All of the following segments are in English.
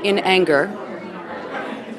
in anger.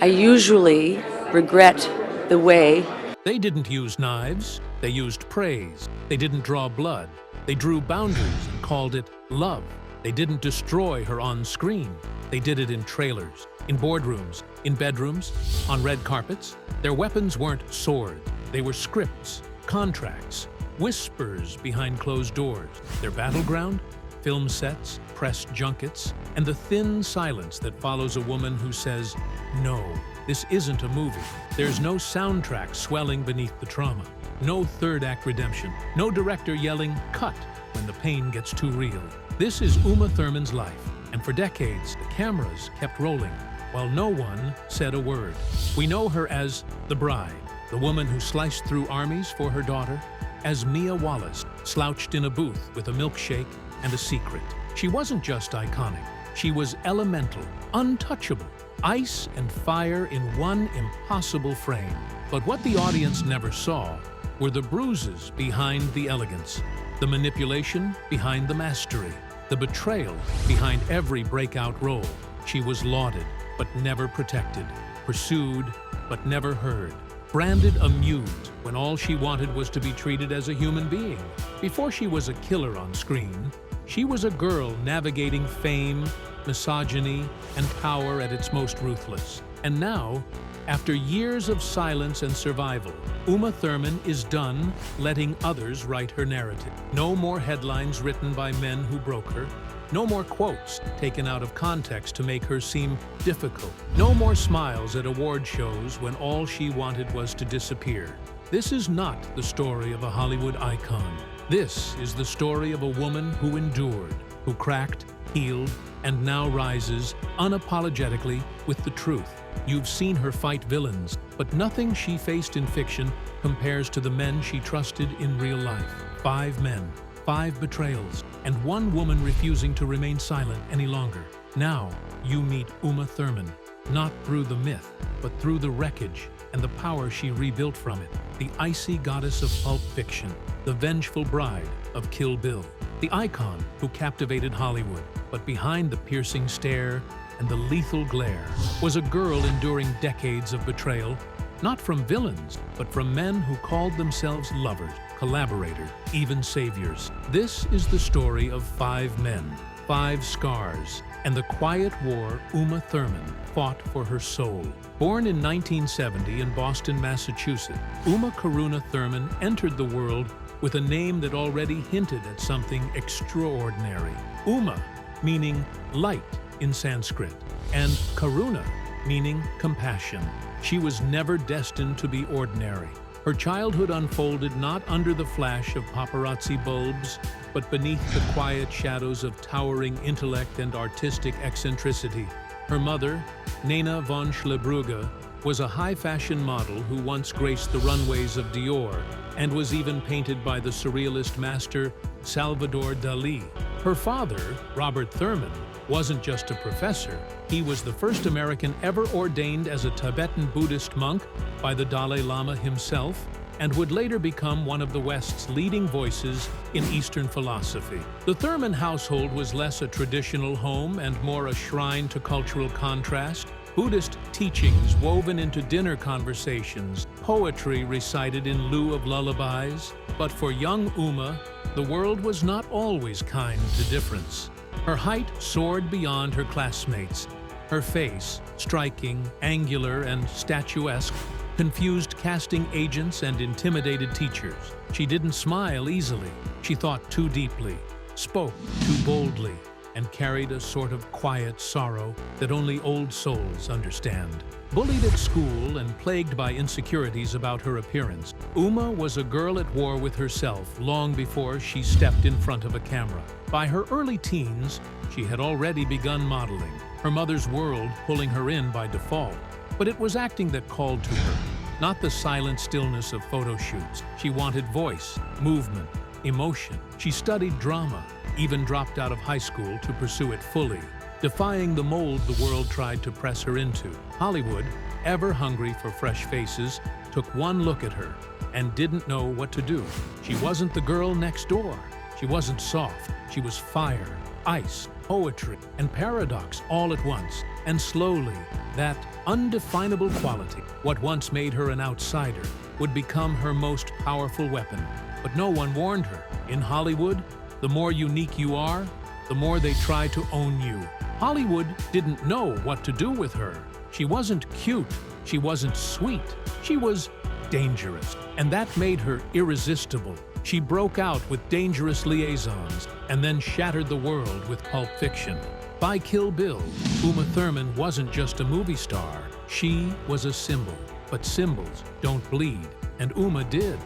I usually regret the way. They didn't use knives, they used praise. They didn't draw blood, they drew boundaries and called it love. They didn't destroy her on screen, they did it in trailers, in boardrooms, in bedrooms, on red carpets. Their weapons weren't swords, they were scripts, contracts, whispers behind closed doors. Their battleground? Film sets, press junkets, and the thin silence that follows a woman who says, "No, this isn't a movie." There's no soundtrack swelling beneath the trauma, no third-act redemption, no director yelling, "Cut," when the pain gets too real. This is Uma Thurman's life, and for decades, the cameras kept rolling, while no one said a word. We know her as the bride, the woman who sliced through armies for her daughter, as Mia Wallace, slouched in a booth with a milkshake and a secret. She wasn't just iconic, she was elemental, untouchable, ice and fire in one impossible frame. But what the audience never saw were the bruises behind the elegance, the manipulation behind the mastery, the betrayal behind every breakout role. She was lauded, but never protected, pursued, but never heard, branded a muse when all she wanted was to be treated as a human being. Before she was a killer on screen, she was a girl navigating fame, misogyny, and power at its most ruthless. And now, after years of silence and survival, Uma Thurman is done letting others write her narrative. No more headlines written by men who broke her. No more quotes taken out of context to make her seem difficult. No more smiles at award shows when all she wanted was to disappear. This is not the story of a Hollywood icon. This is the story of a woman who endured, who cracked, healed, and now rises unapologetically with the truth. You've seen her fight villains, but nothing she faced in fiction compares to the men she trusted in real life. 5 men, 5 betrayals, and 1 woman refusing to remain silent any longer. Now, you meet Uma Thurman, not through the myth, but through the wreckage and the power she rebuilt from it. The icy goddess of pulp fiction, the vengeful bride of Kill Bill, the icon who captivated Hollywood, but behind the piercing stare and the lethal glare was a girl enduring decades of betrayal, not from villains, but from men who called themselves lovers, collaborators, even saviors. This is the story of 5 men, 5 scars, and the quiet war Uma Thurman fought for her soul. Born in 1970 in Boston, Massachusetts, Uma Karuna Thurman entered the world with a name that already hinted at something extraordinary. Uma, meaning light in Sanskrit, and Karuna, meaning compassion. She was never destined to be ordinary. Her childhood unfolded not under the flash of paparazzi bulbs, but beneath the quiet shadows of towering intellect and artistic eccentricity. Her mother, Nena von Schlebrugge, was a high-fashion model who once graced the runways of Dior and was even painted by the surrealist master Salvador Dali. Her father, Robert Thurman, wasn't just a professor. He was the first American ever ordained as a Tibetan Buddhist monk by the Dalai Lama himself, and would later become one of the West's leading voices in Eastern philosophy. The Thurman household was less a traditional home and more a shrine to cultural contrast. Buddhist teachings woven into dinner conversations, poetry recited in lieu of lullabies. But for young Uma, the world was not always kind to difference. Her height soared beyond her classmates. Her face, striking, angular, and statuesque, confused casting agents and intimidated teachers. She didn't smile easily. She thought too deeply, spoke too boldly, and carried a sort of quiet sorrow that only old souls understand. Bullied at school and plagued by insecurities about her appearance, Uma was a girl at war with herself long before she stepped in front of a camera. By her early teens, she had already begun modeling, her mother's world pulling her in by default. But it was acting that called to her, not the silent stillness of photo shoots. She wanted voice, movement, emotion. She studied drama, even dropped out of high school to pursue it fully, defying the mold the world tried to press her into. Hollywood, ever hungry for fresh faces, took one look at her and didn't know what to do. She wasn't the girl next door. She wasn't soft. She was fire, ice, poetry, and paradox all at once. And slowly, that undefinable quality, what once made her an outsider, would become her most powerful weapon. But no one warned her. In Hollywood, the more unique you are, the more they try to own you. Hollywood didn't know what to do with her. She wasn't cute. She wasn't sweet. She was dangerous. And that made her irresistible. She broke out with Dangerous Liaisons and then shattered the world with Pulp Fiction. By Kill Bill, Uma Thurman wasn't just a movie star. She was a symbol. But symbols don't bleed, and Uma did.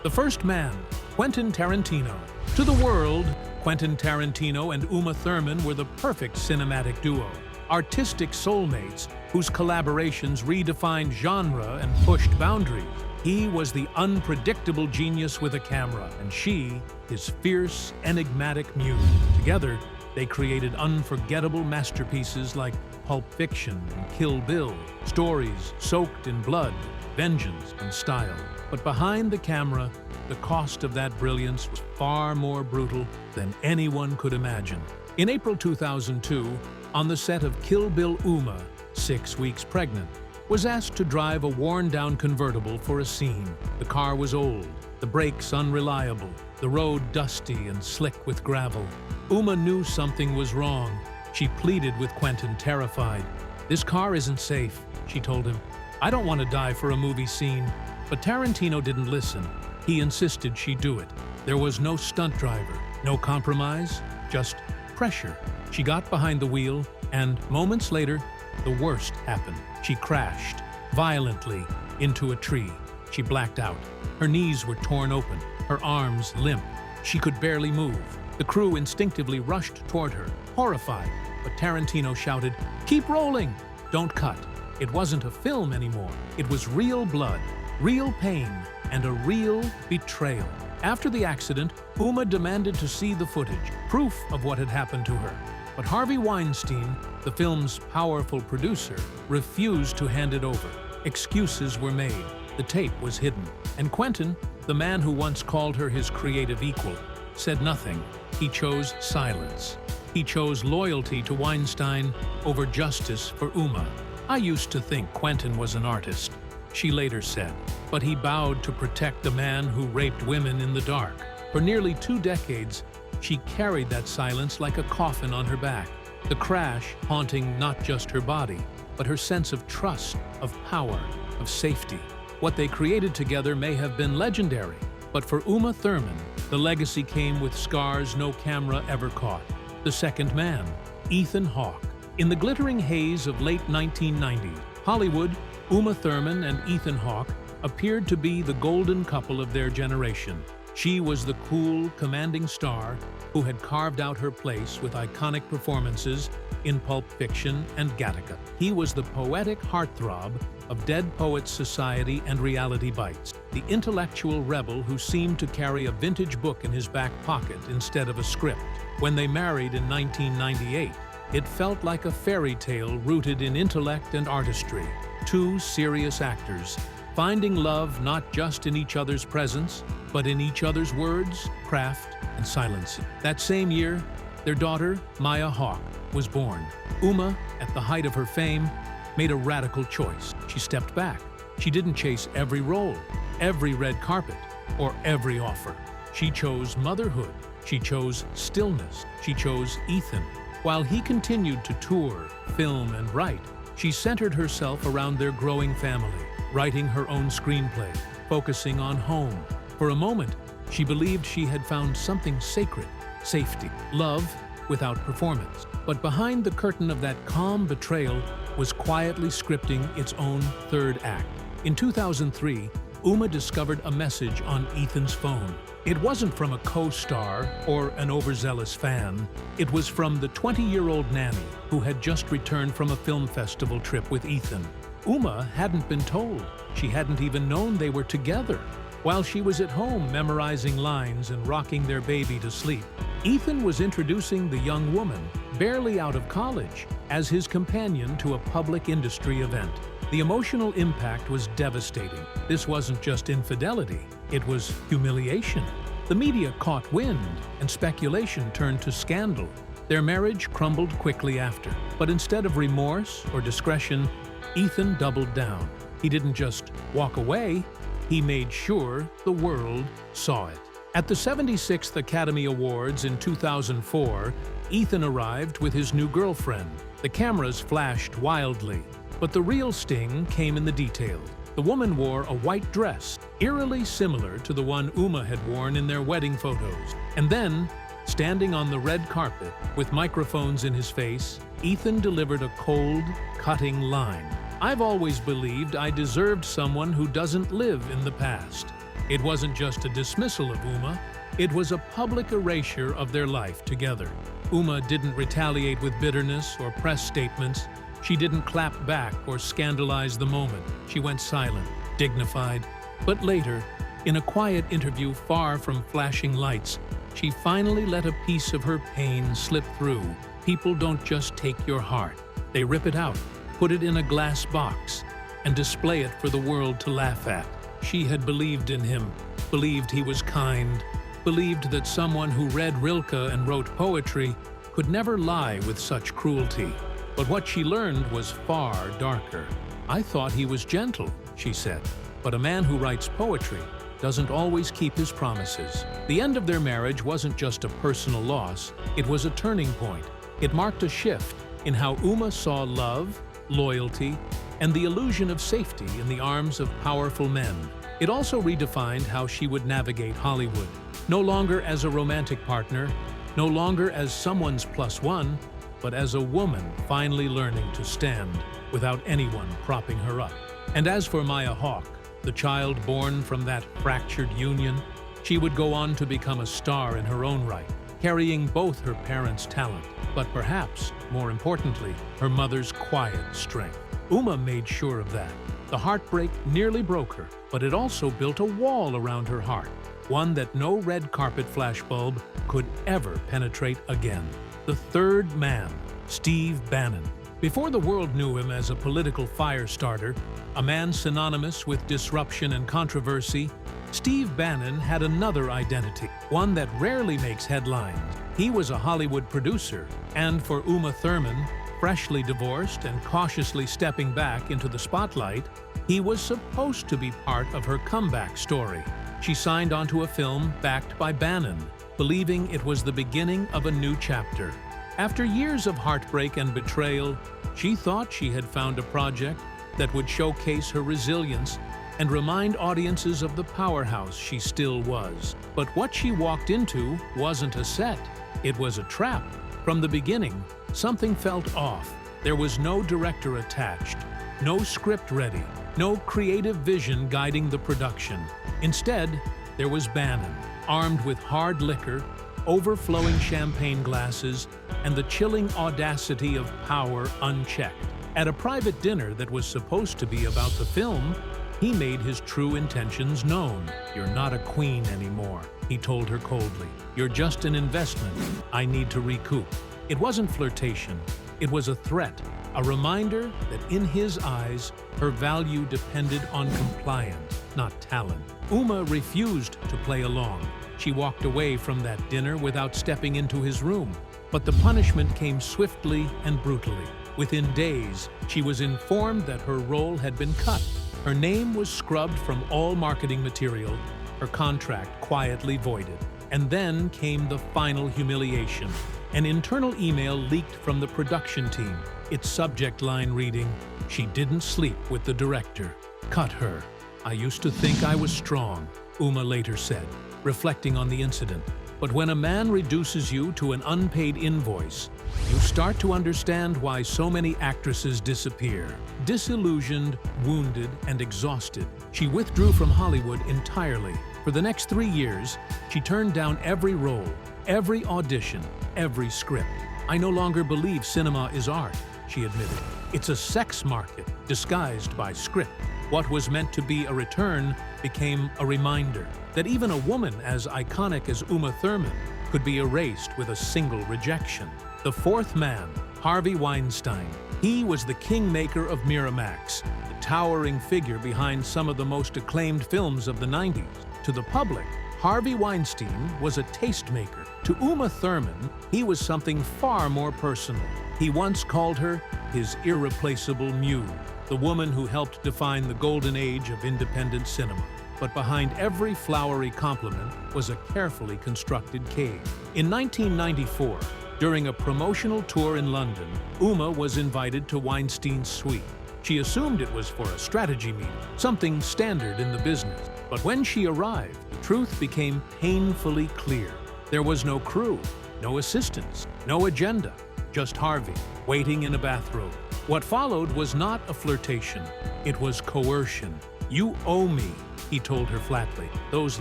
The first man, Quentin Tarantino. To the world, Quentin Tarantino and Uma Thurman were the perfect cinematic duo. Artistic soulmates whose collaborations redefined genre and pushed boundaries. He was the unpredictable genius with a camera, and she, his fierce, enigmatic muse. Together, they created unforgettable masterpieces like Pulp Fiction and Kill Bill, stories soaked in blood, vengeance, and style. But behind the camera, the cost of that brilliance was far more brutal than anyone could imagine. In April 2002, on the set of Kill Bill, Uma, 6 weeks pregnant, was asked to drive a worn-down convertible for a scene. The car was old, the brakes unreliable, the road dusty and slick with gravel. Uma knew something was wrong. She pleaded with Quentin, terrified. "This car isn't safe," she told him. "I don't want to die for a movie scene." But Tarantino didn't listen. He insisted she do it. There was no stunt driver, no compromise, just pressure. She got behind the wheel, and moments later, the worst happened. She crashed violently into a tree. She blacked out. Her knees were torn open, her arms limp. She could barely move. The crew instinctively rushed toward her, horrified. But Tarantino shouted, "Keep rolling! Don't cut." It wasn't a film anymore. It was real blood, real pain, and a real betrayal. After the accident, Uma demanded to see the footage, proof of what had happened to her. But Harvey Weinstein, the film's powerful producer, refused to hand it over. Excuses were made. The tape was hidden. And Quentin, the man who once called her his creative equal, said nothing. He chose silence. He chose loyalty to Weinstein over justice for Uma. "I used to think Quentin was an artist," she later said, "but he bowed to protect the man who raped women in the dark." For nearly 2 decades, she carried that silence like a coffin on her back, the crash haunting not just her body, but her sense of trust, of power, of safety. What they created together may have been legendary, but for Uma Thurman, the legacy came with scars no camera ever caught. The second man, Ethan Hawke. In the glittering haze of late 1990s, Hollywood, Uma Thurman and Ethan Hawke appeared to be the golden couple of their generation. She was the cool, commanding star who had carved out her place with iconic performances in Pulp Fiction and Gattaca. He was the poetic heartthrob of Dead Poets Society and Reality Bites, the intellectual rebel who seemed to carry a vintage book in his back pocket instead of a script. When they married in 1998, it felt like a fairy tale rooted in intellect and artistry. 2 serious actors, finding love not just in each other's presence, but in each other's words, craft, and silence. That same year, their daughter, Maya Hawke, was born. Uma, at the height of her fame, made a radical choice. She stepped back. She didn't chase every role, every red carpet, or every offer. She chose motherhood. She chose stillness. She chose Ethan. While he continued to tour, film, and write, she centered herself around their growing family, writing her own screenplay, focusing on home. For a moment, she believed she had found something sacred, safety, love without performance. But behind the curtain of that calm betrayal was quietly scripting its own third act. In 2003, Uma discovered a message on Ethan's phone. It wasn't from a co-star or an overzealous fan. It was from the 20-year-old nanny who had just returned from a film festival trip with Ethan. Uma hadn't been told. She hadn't even known they were together. While she was at home memorizing lines and rocking their baby to sleep, Ethan was introducing the young woman, barely out of college, as his companion to a public industry event. The emotional impact was devastating. This wasn't just infidelity, it was humiliation. The media caught wind, and speculation turned to scandal. Their marriage crumbled quickly after, but instead of remorse or discretion, Ethan doubled down. He didn't just walk away, he made sure the world saw it. At the 76th Academy Awards in 2004, Ethan arrived with his new girlfriend. The cameras flashed wildly, but the real sting came in the details. The woman wore a white dress, eerily similar to the one Uma had worn in their wedding photos. And then, standing on the red carpet with microphones in his face, Ethan delivered a cold, cutting line. "I've always believed I deserved someone who doesn't live in the past." It wasn't just a dismissal of Uma, it was a public erasure of their life together. Uma didn't retaliate with bitterness or press statements. She didn't clap back or scandalize the moment. She went silent, dignified. But later, in a quiet interview far from flashing lights, she finally let a piece of her pain slip through. People don't just take your heart. They rip it out, put it in a glass box, and display it for the world to laugh at. She had believed in him, believed he was kind, believed that someone who read Rilke and wrote poetry could never lie with such cruelty. But what she learned was far darker. "I thought he was gentle," she said. "But a man who writes poetry doesn't always keep his promises." The end of their marriage wasn't just a personal loss, it was a turning point. It marked a shift in how Uma saw love, loyalty, and the illusion of safety in the arms of powerful men. It also redefined how she would navigate Hollywood. No longer as a romantic partner, no longer as someone's plus one, but as a woman finally learning to stand without anyone propping her up. And as for Maya Hawke, the child born from that fractured union, she would go on to become a star in her own right, carrying both her parents' talent, but perhaps, more importantly, her mother's quiet strength. Uma made sure of that. The heartbreak nearly broke her, but it also built a wall around her heart, one that no red carpet flashbulb could ever penetrate again. The third man, Steve Bannon. Before the world knew him as a political fire-starter, a man synonymous with disruption and controversy, Steve Bannon had another identity, one that rarely makes headlines. He was a Hollywood producer, and for Uma Thurman, freshly divorced and cautiously stepping back into the spotlight, he was supposed to be part of her comeback story. She signed onto a film backed by Bannon, believing it was the beginning of a new chapter. After years of heartbreak and betrayal, she thought she had found a project that would showcase her resilience and remind audiences of the powerhouse she still was. But what she walked into wasn't a set, it was a trap. From the beginning, something felt off. There was no director attached, no script ready, no creative vision guiding the production. Instead, there was Bannon, armed with hard liquor, overflowing champagne glasses, and the chilling audacity of power unchecked. At a private dinner that was supposed to be about the film, he made his true intentions known. "You're not a queen anymore," he told her coldly. "You're just an investment I need to recoup." It wasn't flirtation, it was a threat, a reminder that in his eyes, her value depended on compliance, not talent. Uma refused to play along. She walked away from that dinner without stepping into his room. But the punishment came swiftly and brutally. Within days, she was informed that her role had been cut. Her name was scrubbed from all marketing material, her contract quietly voided. And then came the final humiliation. An internal email leaked from the production team, its subject line reading, "She didn't sleep with the director. Cut her. I used to think I was strong," Uma later said, reflecting on the incident. But when a man reduces you to an unpaid invoice, you start to understand why so many actresses disappear. Disillusioned, wounded, and exhausted, she withdrew from Hollywood entirely. For the next 3 years, she turned down every role, every audition, every script. "I no longer believe cinema is art," she admitted. "It's a sex market disguised by script." What was meant to be a return became a reminder that even a woman as iconic as Uma Thurman could be erased with a single rejection. The fourth man, Harvey Weinstein. He was the kingmaker of Miramax, the towering figure behind some of the most acclaimed films of the 90s. To the public, Harvey Weinstein was a tastemaker. To Uma Thurman, he was something far more personal. He once called her his irreplaceable muse, the woman who helped define the golden age of independent cinema. But behind every flowery compliment was a carefully constructed cave. In 1994, during a promotional tour in London, Uma was invited to Weinstein's suite. She assumed it was for a strategy meeting, something standard in the business. But when she arrived, the truth became painfully clear. There was no crew, no assistants, no agenda, just Harvey, waiting in a bathrobe. What followed was not a flirtation, it was coercion. "You owe me," he told her flatly, "those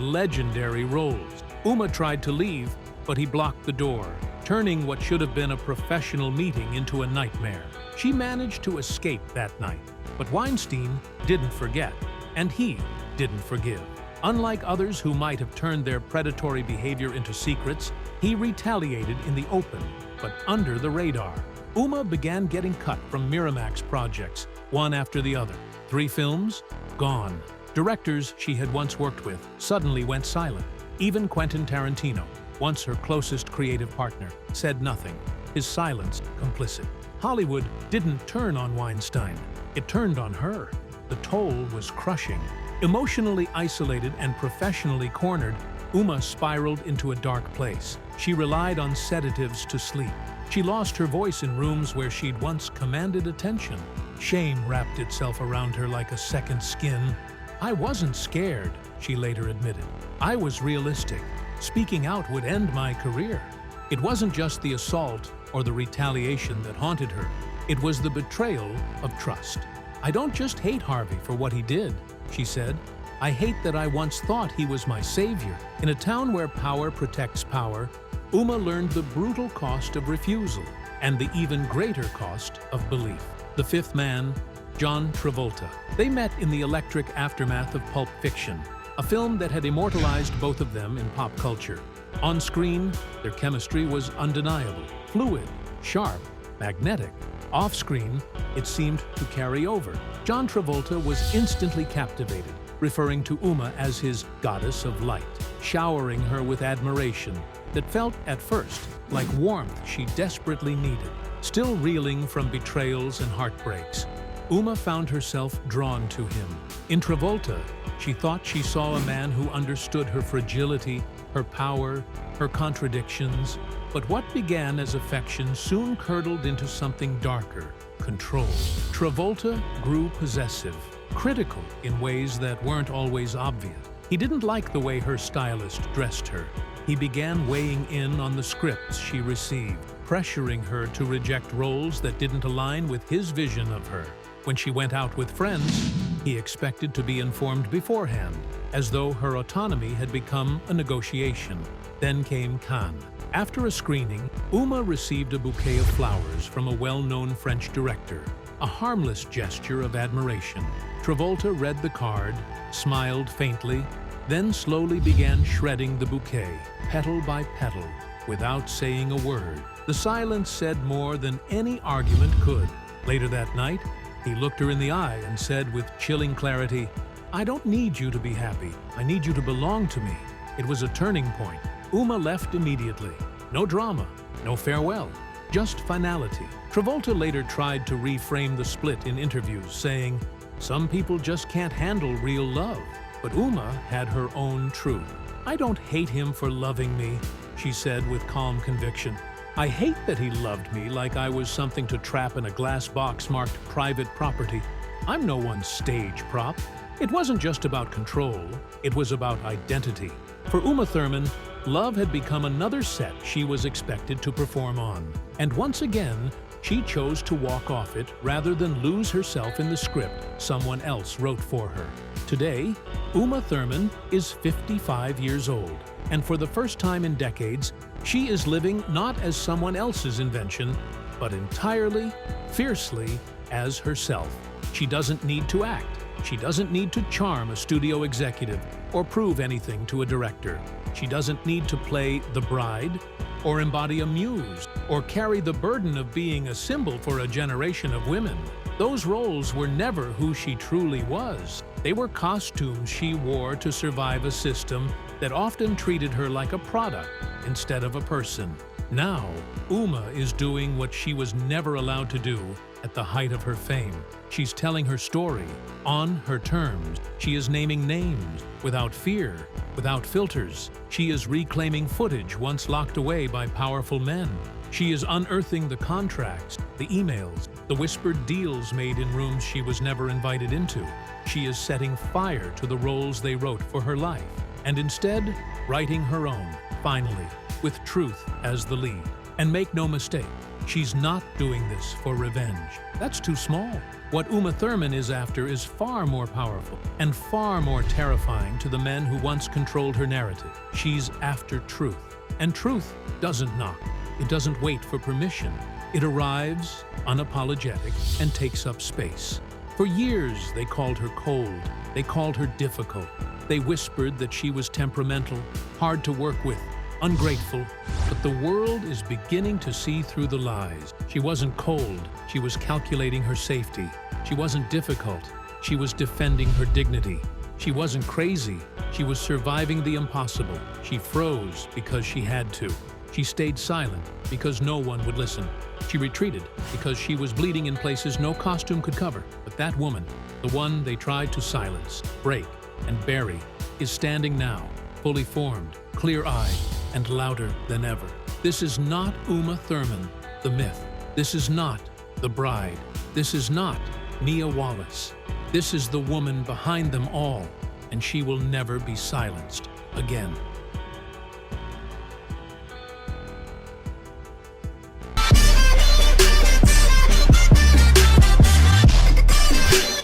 legendary roles." Uma tried to leave, but he blocked the door, turning what should have been a professional meeting into a nightmare. She managed to escape that night, but Weinstein didn't forget, and he didn't forgive. Unlike others who might have turned their predatory behavior into secrets, he retaliated in the open, but under the radar. Uma began getting cut from Miramax projects, one after the other. 3 films? Gone. Directors she had once worked with suddenly went silent. Even Quentin Tarantino, once her closest creative partner, said nothing, his silence complicit. Hollywood didn't turn on Weinstein. It turned on her. The toll was crushing. Emotionally isolated and professionally cornered, Uma spiraled into a dark place. She relied on sedatives to sleep. She lost her voice in rooms where she'd once commanded attention. Shame wrapped itself around her like a second skin. "I wasn't scared," she later admitted. "I was realistic. Speaking out would end my career." It wasn't just the assault or the retaliation that haunted her. It was the betrayal of trust. "I don't just hate Harvey for what he did," she said. "I hate that I once thought he was my savior." In a town where power protects power, Uma learned the brutal cost of refusal and the even greater cost of belief. The fifth man, John Travolta. They met in the electric aftermath of Pulp Fiction, a film that had immortalized both of them in pop culture. On screen, their chemistry was undeniable, fluid, sharp, magnetic. Off-screen, it seemed to carry over. John Travolta was instantly captivated, referring to Uma as his goddess of light, showering her with admiration that felt at first like warmth she desperately needed. Still reeling from betrayals and heartbreaks, Uma found herself drawn to him. In Travolta, she thought she saw a man who understood her fragility, her power, her contradictions. But what began as affection soon curdled into something darker, control. Travolta grew possessive, critical in ways that weren't always obvious. He didn't like the way her stylist dressed her. He began weighing in on the scripts she received, pressuring her to reject roles that didn't align with his vision of her. When she went out with friends, he expected to be informed beforehand, as though her autonomy had become a negotiation. Then came Cannes. After a screening, Uma received a bouquet of flowers from a well-known French director, a harmless gesture of admiration. Travolta read the card, smiled faintly, then slowly began shredding the bouquet, petal by petal, without saying a word. The silence said more than any argument could. Later that night, he looked her in the eye and said with chilling clarity, "I don't need you to be happy. I need you to belong to me." It was a turning point. Uma left immediately. No drama, no farewell, just finality. Travolta later tried to reframe the split in interviews, saying, "Some people just can't handle real love." But Uma had her own truth. "I don't hate him for loving me," she said with calm conviction. "I hate that he loved me like I was something to trap in a glass box marked private property. I'm no one's stage prop." It wasn't just about control, it was about identity. For Uma Thurman, love had become another set she was expected to perform on. And once again, she chose to walk off it rather than lose herself in the script someone else wrote for her. Today, Uma Thurman is 55 years old, and for the first time in decades, she is living not as someone else's invention, but entirely, fiercely, as herself. She doesn't need to act. She doesn't need to charm a studio executive or prove anything to a director. She doesn't need to play the bride or embody a muse or carry the burden of being a symbol for a generation of women. Those roles were never who she truly was. They were costumes she wore to survive a system that often treated her like a product instead of a person. Now, Uma is doing what she was never allowed to do at the height of her fame. She's telling her story on her terms. She is naming names without fear, without filters. She is reclaiming footage once locked away by powerful men. She is unearthing the contracts, the emails, the whispered deals made in rooms she was never invited into. She is setting fire to the roles they wrote for her life, and instead, writing her own, finally, with truth as the lead. And make no mistake, she's not doing this for revenge. That's too small. What Uma Thurman is after is far more powerful and far more terrifying to the men who once controlled her narrative. She's after truth. And truth doesn't knock. It doesn't wait for permission. It arrives, unapologetic, and takes up space. For years, they called her cold. They called her difficult. They whispered that she was temperamental, hard to work with, ungrateful. But the world is beginning to see through the lies. She wasn't cold. She was calculating her safety. She wasn't difficult. She was defending her dignity. She wasn't crazy. She was surviving the impossible. She froze because she had to. She stayed silent because no one would listen. She retreated because she was bleeding in places no costume could cover. But that woman, the one they tried to silence, break, and bury, is standing now, fully formed, clear-eyed, and louder than ever. This is not Uma Thurman, the myth. This is not the bride. This is not Mia Wallace. This is the woman behind them all, and she will never be silenced again.